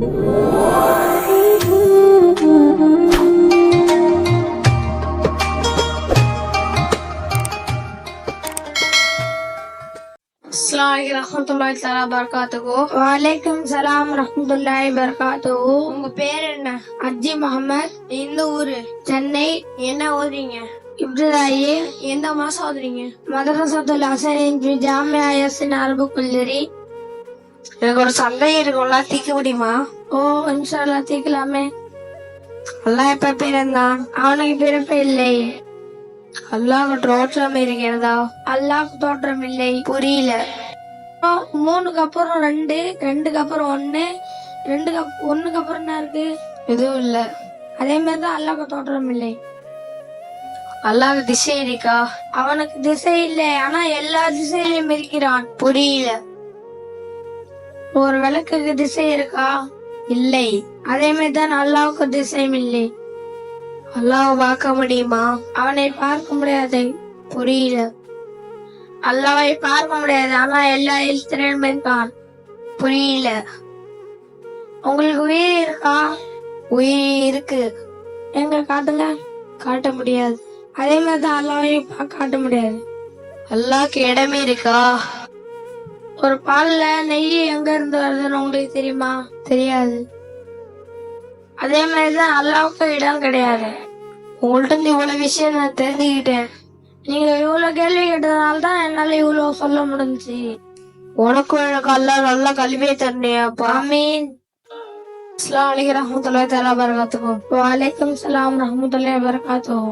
வலைக்கும் சலாம் ரஹ்மத்துல்லாஹி வபரகாத்துஹு. உங்க பேர் என்ன? அஜி முகமது. எந்த ஊரு? சென்னை. என்ன ஓதுறீங்க? இப்திதாயி. எந்த மாசம் ஓதுறீங்க? மதரசத்துல் ஹசனின் ஃபி ஜாமியா யஸின் அரபு கல்லூரி. எனக்கு ஒரு சந்தேகம் இருக்கும்ல, தீர்க்க முடியுமா? ஓ, இன்ஷா அல்லாஹ் தீர்க்கலாமே. அல்லாஹ் எப்ப பிறந்தான்? அவனுக்கு பிறப்பு இல்லை. அல்லாஹ்க்கு தோற்றம் இருக்கிறதா? அல்லாஹ்க்கு தோற்றம் இல்லை. புரியல. 3க்கு அப்புறம் 2, 2க்கு அப்புறம் 1, 1க்கு அப்புறம் என்ன இருக்கு? எதுவும் இல்ல. அதே மாதிரிதான் அல்லாஹ்க்கு தோற்றம் இல்லை. அல்லாஹ்க்கு திசை இருக்கா? அவனுக்கு திசை இல்லை, ஆனா எல்லா திசையிலும் இருக்கிறான். புரியல. ஒரு விளக்குக்கு திசை இருக்கா? இல்லை. அதே மாதிரிதான் அல்லாஹ்க்கு திசையும் இல்லை. அல்லாஹ் பார்க்க முடியுமா? அவனை பார்க்க முடியாது. புரியல. அல்லாஹ்வை பார்க்க முடியாது, ஆனா எல்லா எழுத்திலும் இருக்கான். புரியல. உங்களுக்கு உயிர் இருக்கா? உயிர் இருக்கு. எங்க காட்டுங்க. காட்ட முடியாது. அதே மாதிரிதான் அல்லாஹ்வை காட்ட முடியாது. அல்லாஹ்க்கு இடமே இருக்கா? ஒரு பால்ல நெய் எங்க இருந்து வருதுன்னு உங்களுக்கு தெரியுமா? தெரியாது. அதே மாதிரிதான் அல்லாஹ்வுக்கு இடம் கிடையாது. உங்கள்ட்ட இருந்து இவ்வளவு விஷயம் நான் தெரிஞ்சுக்கிட்டேன். நீங்க இவ்வளவு கேள்வி கேட்டதுனால தான் என்னால இவ்வளவு சொல்ல முடிஞ்சுச்சு. உனக்கும் எனக்கு அல்லாஹ் நல்ல கல்வியை தரணியாப்பா. ஆமீன். அஸ்ஸலாமு அலைக்கும் வரஹ்மத்துல்லாஹி வபரகாத்துஹு. வலைக்கும் ஸலாம் வரஹ்மத்துல்லாஹி வபரகாத்துஹு.